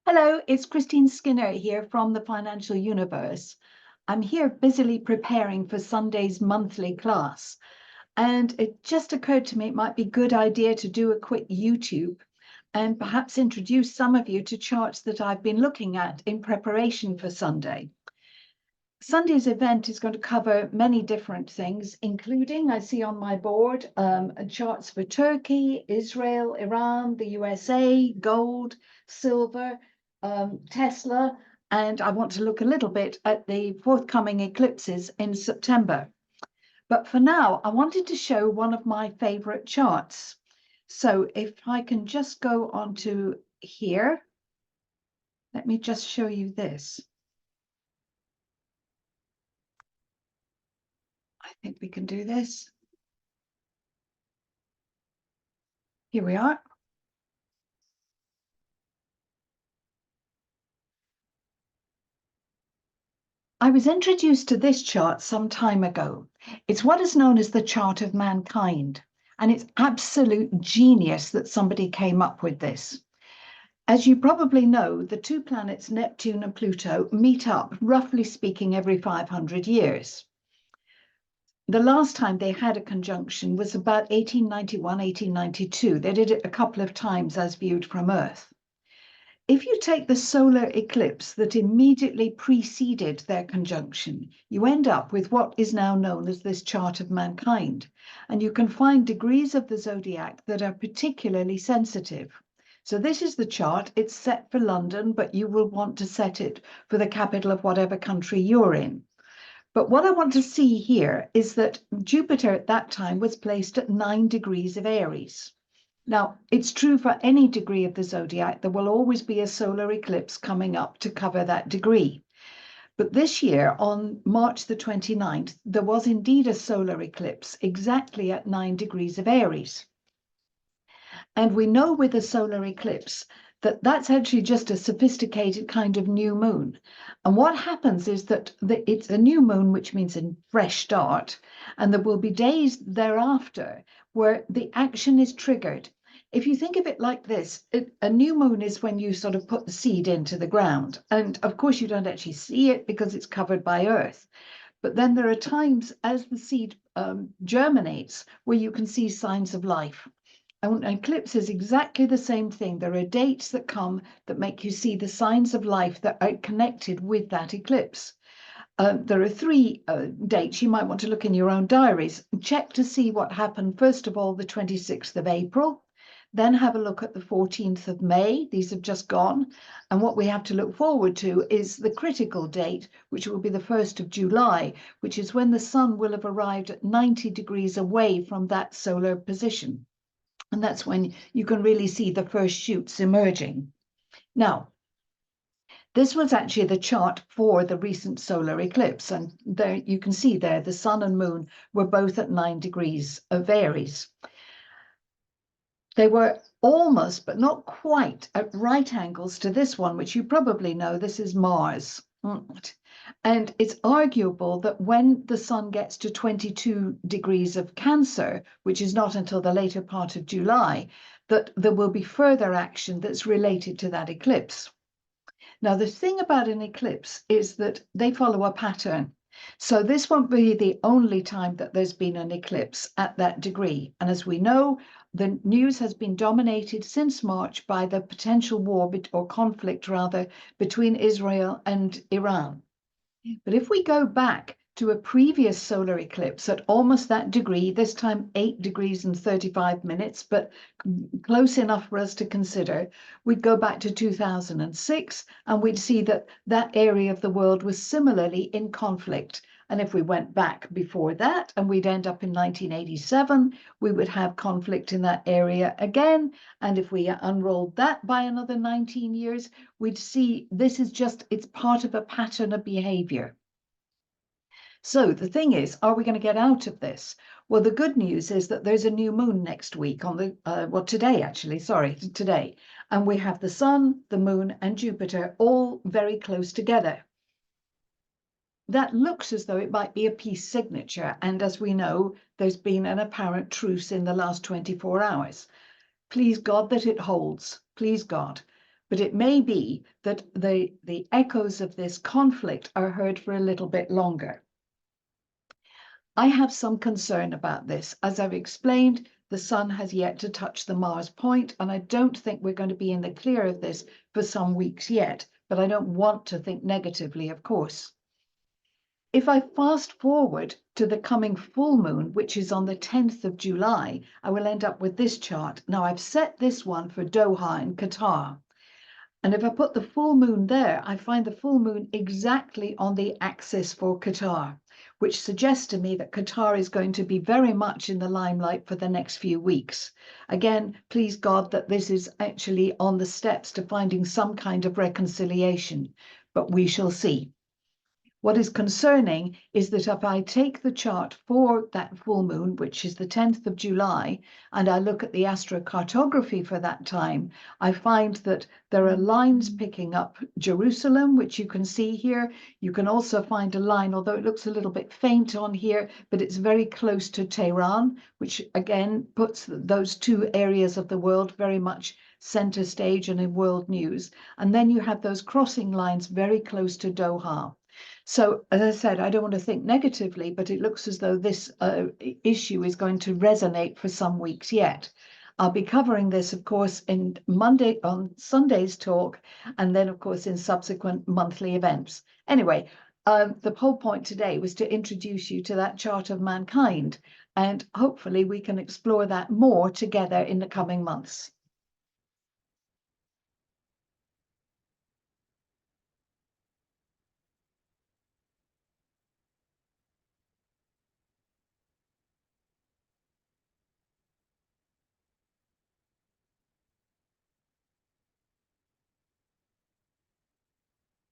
Hello, it's Christine Skinner here from the Financial Universe. I'm here busily preparing for Sunday's monthly class, and it just occurred to me it might be a good idea to do a quick YouTube and perhaps introduce some of you to charts that I've been looking at in preparation for Sunday. Sunday's event is going to cover many different things, including, I see on my board, charts for Turkey, Israel, Iran, the USA, gold, silver, Tesla, and I want to look a little bit at the forthcoming eclipses in September. But for now, I wanted to show one of my favorite charts. So if I can just go on to here, let me just show you this. I think we can do this. Here we are. I was introduced to this chart some time ago. It's what is known as the chart of mankind, and it's absolute genius that somebody came up with this. As you probably know, the two planets Neptune and Pluto meet up, roughly speaking, every 500 years. The last time they had a conjunction was about 1891, 1892. They did it a couple of times as viewed from Earth. If you take the solar eclipse that immediately preceded their conjunction, you end up with what is now known as this chart of mankind. And you can find degrees of the zodiac that are particularly sensitive. So this is the chart. It's set for London, but you will want to set it for the capital of whatever country you're in. But what I want to see here is that Jupiter at that time was placed at 9 degrees of Aries. Now, it's true for any degree of the zodiac, there will always be a solar eclipse coming up to cover that degree. But this year, on March the 29th, there was indeed a solar eclipse exactly at 9 degrees of Aries. And we know with a solar eclipse that that's actually just a sophisticated kind of new moon. And what happens is that it's a new moon, which means a fresh start, and there will be days thereafter where the action is triggered. If you think of it like this, a new moon is when you sort of put the seed into the ground. And of course, you don't actually see it because it's covered by Earth. But then there are times as the seed germinates where you can see signs of life. An eclipse is exactly the same thing. There are dates that come that make you see the signs of life that are connected with that eclipse. There are three dates you might want to look in your own diaries. Check to see what happened, first of all, the 26th of April. Then have a look at the 14th of May. These have just gone. And what we have to look forward to is the critical date, which will be the 1st of July, which is when the sun will have arrived at 90 degrees away from that solar position. And that's when you can really see the first shoots emerging. Now, this was actually the chart for the recent solar eclipse. And there you can see there, the sun and moon were both at 9 degrees of Aries. They were almost, but not quite, at right angles to this one, which you probably know, this is Mars. And it's arguable that when the sun gets to 22 degrees of Cancer, which is not until the later part of July, that there will be further action that's related to that eclipse. Now, the thing about an eclipse is that they follow a pattern. So this won't be the only time that there's been an eclipse at that degree. And as we know, the news has been dominated since March by the potential war or conflict rather between Israel and Iran. But if we go back to a previous solar eclipse at almost that degree, this time 8 degrees and 35 minutes, but close enough for us to consider, we'd go back to 2006 and we'd see that that area of the world was similarly in conflict. And if we went back before that and we'd end up in 1987, we would have conflict in that area again. And if we unrolled that by another 19 years, we'd see this is just, it's part of a pattern of behavior. So the thing is, are we going to get out of this? Well, the good news is that there's a new moon next week on the, today actually, today. And we have the sun, the moon and Jupiter all very close together. That looks as though it might be a peace signature. And as we know, there's been an apparent truce in the last 24 hours. Please God that it holds. Please God. but it may be that the echoes of this conflict are heard for a little bit longer. I have some concern about this. As I've explained, the sun has yet to touch the Mars point, and I don't think we're going to be in the clear of this for some weeks yet, but I don't want to think negatively, of course. If I fast forward to the coming full moon, which is on the 10th of July, I will end up with this chart. Now I've set this one for Doha in Qatar. And if I put the full moon there, I find the full moon exactly on the axis for Qatar, which suggests to me that Qatar is going to be very much in the limelight for the next few weeks. Again, please God that this is actually on the steps to finding some kind of reconciliation, but we shall see. What is concerning is that if I take the chart for that full moon, which is the 10th of July, and I look at the astrocartography for that time, I find that there are lines picking up Jerusalem, which you can see here. You can also find a line, although it looks a little bit faint on here, but it's very close to Tehran, which again puts those two areas of the world very much center stage and in world news. And then you have those crossing lines very close to Doha. So, as I said, I don't want to think negatively, but it looks as though this issue is going to resonate for some weeks yet. I'll be covering this, of course, on Sunday's talk, and then, of course, in subsequent monthly events. Anyway, the whole point today was to introduce you to that chart of mankind, and hopefully we can explore that more together in the coming months.